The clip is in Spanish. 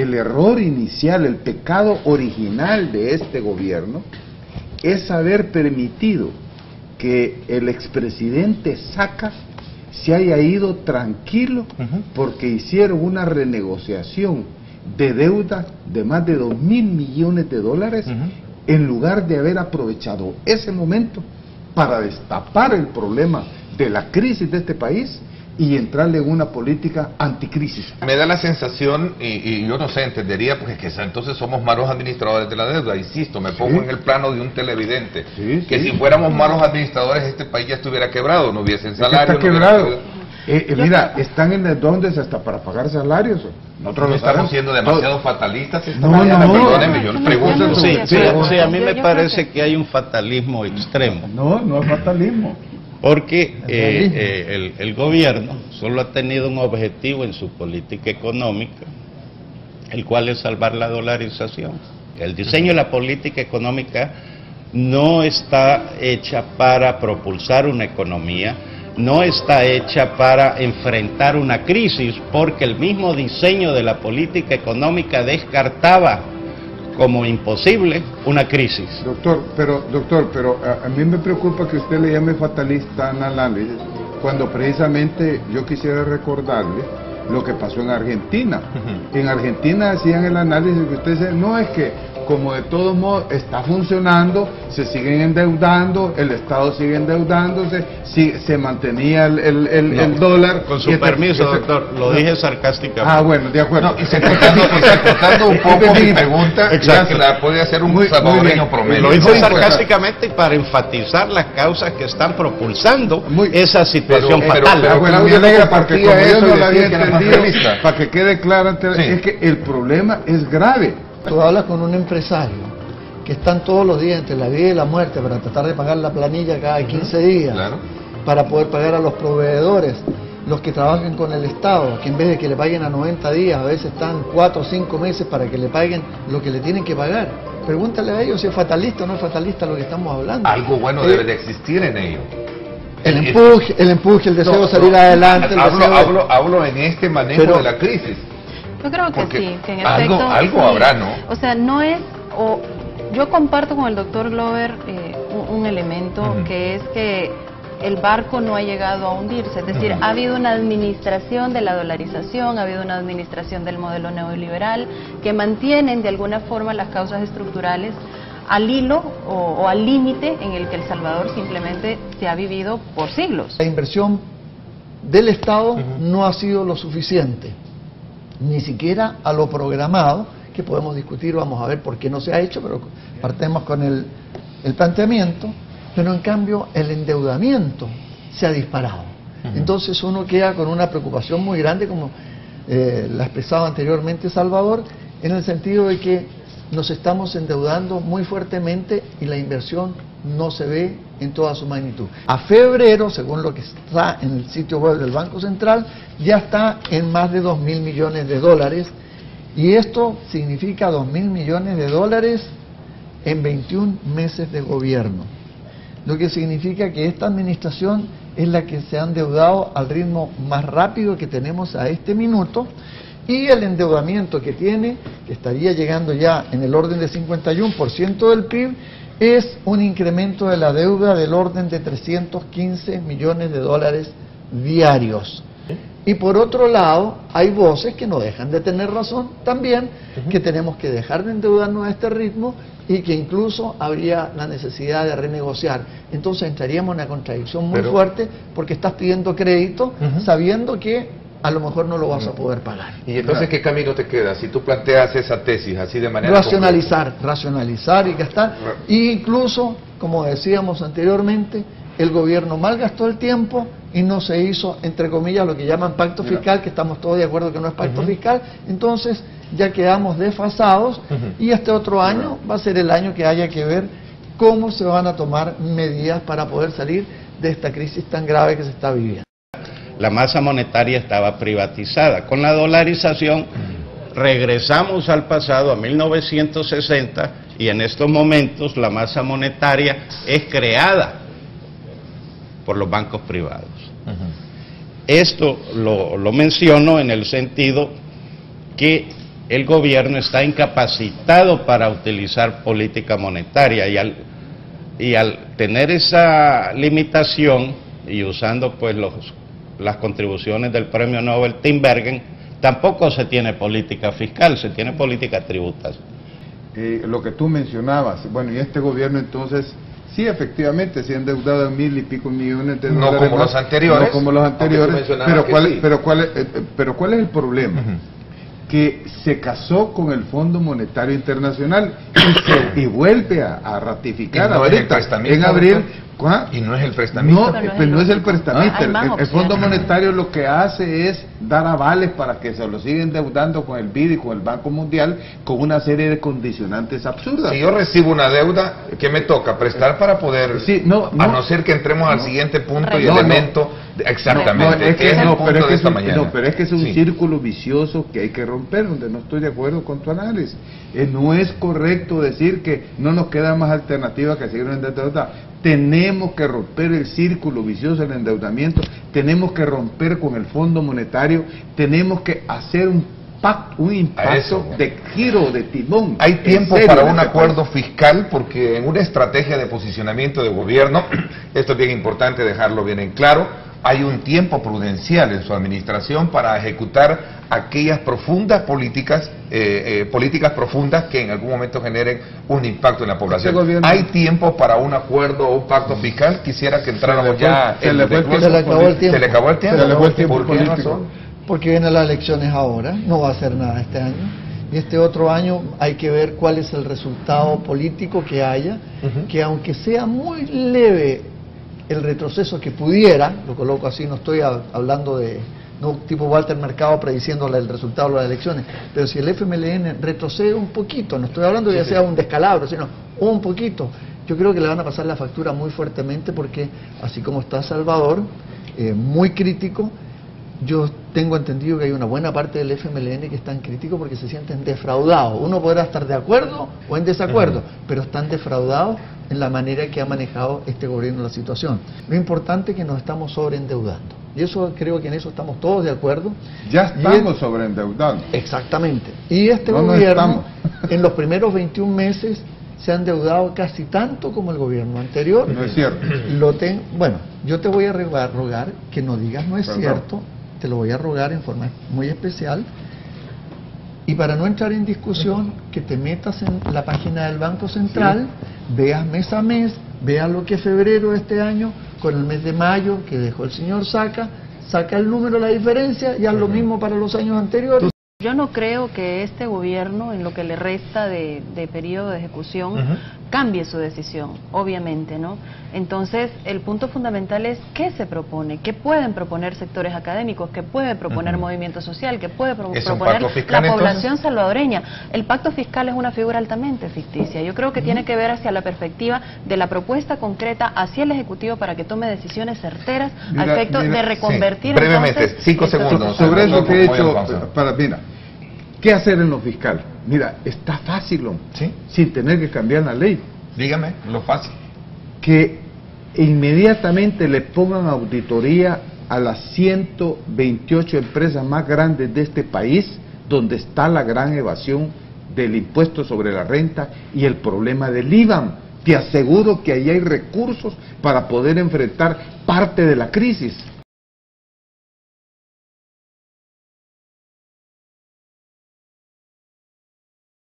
el error inicial, el pecado original de este gobierno es haber permitido que el expresidente Saca se haya ido tranquilo porque hicieron una renegociación de deuda de más de 2.000 millones de dólares en lugar de haber aprovechado ese momento para destapar el problema de la crisis de este país y entrarle en una política anticrisis. Me da la sensación, y yo no sé, entendería, porque que entonces somos malos administradores de la deuda. Insisto, me pongo en el plano de un televidente, que si fuéramos malos administradores este país ya estuviera quebrado, no hubiesen salario. Está quebrado. Mira, están en endeudándose hasta para pagar salarios. Nosotros no estamos siendo demasiado fatalistas. Perdónenme, yo pregunto. Sí, a mí me parece que hay un fatalismo extremo. No es fatalismo. Porque el gobierno solo ha tenido un objetivo en su política económica, el cual es salvar la dolarización. El diseño de la política económica no está hecha para propulsar una economía, no está hecha para enfrentar una crisis, porque el mismo diseño de la política económica descartaba como imposible una crisis. Doctor, pero a mí me preocupa que usted le llame fatalista al análisis, cuando precisamente yo quisiera recordarle lo que pasó en Argentina. En Argentina hacían el análisis que usted dice, no es que como de todos modos está funcionando, se siguen endeudando, el Estado sigue endeudándose, se mantenía el dólar. Con su permiso, doctor, lo dije sarcásticamente. Ah, bueno, de acuerdo. No, y cortando un poco mi pregunta, que la puede hacer un salvadoreño promedio. Lo hice sarcásticamente para enfatizar las causas que están propulsando esa situación fatal. Pero bueno, muy alegra porque como yo no la había entendido, para que quede claro, es que el problema es grave. Tú hablas con un empresario que están todos los días entre la vida y la muerte para tratar de pagar la planilla cada 15 días, para poder pagar a los proveedores, los que trabajan con el Estado, que en vez de que le paguen a 90 días, a veces están 4 o 5 meses para que le paguen lo que le tienen que pagar. Pregúntale a ellos si es fatalista o no es fatalista lo que estamos hablando. Algo bueno debe de existir en ello. El empuje, el deseo de salir adelante. Hablo en este manejo de la crisis. Yo creo que porque sí, que en efecto algo habrá, ¿no? O sea, no es, yo comparto con el doctor Glover un elemento que es que el barco no ha llegado a hundirse, es decir, ha habido una administración de la dolarización, ha habido una administración del modelo neoliberal que mantienen de alguna forma las causas estructurales al hilo o al límite en el que El Salvador simplemente se ha vivido por siglos. La inversión del Estado no ha sido lo suficiente, ni siquiera a lo programado, que podemos discutir, vamos a ver por qué no se ha hecho, pero partemos con el planteamiento, pero en cambio el endeudamiento se ha disparado. Entonces uno queda con una preocupación muy grande, como la expresaba anteriormente Salvador, en el sentido de que nos estamos endeudando muy fuertemente y la inversión no se ve en toda su magnitud. A febrero, según lo que está en el sitio web del Banco Central, ya está en más de 2.000 millones de dólares, y esto significa 2.000 millones de dólares en 21 meses de gobierno, lo que significa que esta administración es la que se ha endeudado al ritmo más rápido que tenemos a este minuto, y el endeudamiento que tiene, que estaría llegando ya en el orden de 51% del PIB, es un incremento de la deuda del orden de 315 millones de dólares diarios. Y por otro lado, hay voces que no dejan de tener razón también, que tenemos que dejar de endeudarnos a este ritmo y que incluso habría la necesidad de renegociar. Entonces entraríamos en una contradicción muy fuerte, porque estás pidiendo crédito sabiendo que a lo mejor no lo vas a poder pagar. ¿Y entonces qué camino te queda si tú planteas esa tesis así de manera racionalizar y gastar? E incluso, como decíamos anteriormente, el gobierno malgastó el tiempo y no se hizo, entre comillas, lo que llaman pacto fiscal, que estamos todos de acuerdo que no es pacto fiscal. Entonces ya quedamos desfasados, y este otro año va a ser el año que haya que ver cómo se van a tomar medidas para poder salir de esta crisis tan grave que se está viviendo. La masa monetaria estaba privatizada. Con la dolarización regresamos al pasado, a 1960, y en estos momentos la masa monetaria es creada por los bancos privados. Esto lo menciono en el sentido que el gobierno está incapacitado para utilizar política monetaria y al tener esa limitación y usando pues las contribuciones del premio Nobel Tinbergen, tampoco se tiene política fiscal, se tiene política tributaria. Lo que tú mencionabas, bueno, y este gobierno entonces, sí, efectivamente, se ha endeudado en 1000 y pico millones de dólares. No como los anteriores. No como los anteriores, pero ¿cuál es el problema? Que se casó con el Fondo Monetario Internacional y vuelve a ratificar en abril. Y no es el prestamista. No es el prestamista. El Fondo Monetario lo que hace es dar avales para que se lo siga endeudando con el BID y con el Banco Mundial con una serie de condicionantes absurdas. Si yo recibo una deuda, ¿qué me toca? Prestar para poder, a no ser que entremos al siguiente punto y elemento. Exactamente. Pero es que es un círculo vicioso que hay que romper, donde no estoy de acuerdo con tu análisis. No es correcto decir que no nos queda más alternativa que seguir endeudando. Tenemos que romper el círculo vicioso del endeudamiento, tenemos que romper con el Fondo Monetario, tenemos que hacer un impacto de giro, de timón. Hay tiempo para un acuerdo fiscal, porque en una estrategia de posicionamiento de gobierno, esto es bien importante dejarlo bien en claro, hay un tiempo prudencial en su administración para ejecutar aquellas profundas políticas profundas que en algún momento generen un impacto en la población. Hay tiempo para un acuerdo o un pacto fiscal. Quisiera que entráramos ya. Se le acabó el tiempo. Se le acabó el tiempo. ¿Por qué razón? Porque vienen las elecciones ahora, no va a hacer nada este año. Y este otro año hay que ver cuál es el resultado político que haya, que aunque sea muy leve el retroceso que pudiera, lo coloco así, no estoy hablando de tipo Walter Mercado prediciéndole el resultado de las elecciones, pero si el FMLN retrocede un poquito, no estoy hablando de sea un descalabro, sino un poquito, yo creo que le van a pasar la factura muy fuertemente, porque así como está Salvador, muy crítico, yo tengo entendido que hay una buena parte del FMLN que están críticos porque se sienten defraudados. Uno podrá estar de acuerdo o en desacuerdo, pero están defraudados en la manera que ha manejado este gobierno la situación. Lo importante es que nos estamos sobreendeudando. Y eso creo que en eso estamos todos de acuerdo. Ya estamos sobreendeudando. Exactamente. Y este gobierno, en los primeros 21 meses, se ha endeudado casi tanto como el gobierno anterior. No es cierto. Bueno, yo te voy a rogar que no digas no es cierto. Te lo voy a rogar en forma muy especial, y para no entrar en discusión, que te metas en la página del Banco Central, veas mes a mes, veas lo que es febrero de este año con el mes de mayo que dejó el señor saca el número, la diferencia, y haz lo mismo para los años anteriores. Yo no creo que este gobierno, en lo que le resta de periodo de ejecución, cambie su decisión, obviamente, ¿no? Entonces, el punto fundamental es qué se propone, qué pueden proponer sectores académicos, qué puede proponer movimiento social, qué puede proponer la población salvadoreña. El pacto fiscal es una figura altamente ficticia. Yo creo que tiene que ver hacia la perspectiva de la propuesta concreta hacia el Ejecutivo para que tome decisiones certeras a efecto de reconvertir. Brevemente, 5 segundos. Sobre eso que he hecho, ¿qué hacer en lo fiscal? Mira, está fácil, sin tener que cambiar la ley. Dígame, lo fácil. Que inmediatamente le pongan auditoría a las 128 empresas más grandes de este país, donde está la gran evasión del impuesto sobre la renta y el problema del IVA. Te aseguro que ahí hay recursos para poder enfrentar parte de la crisis.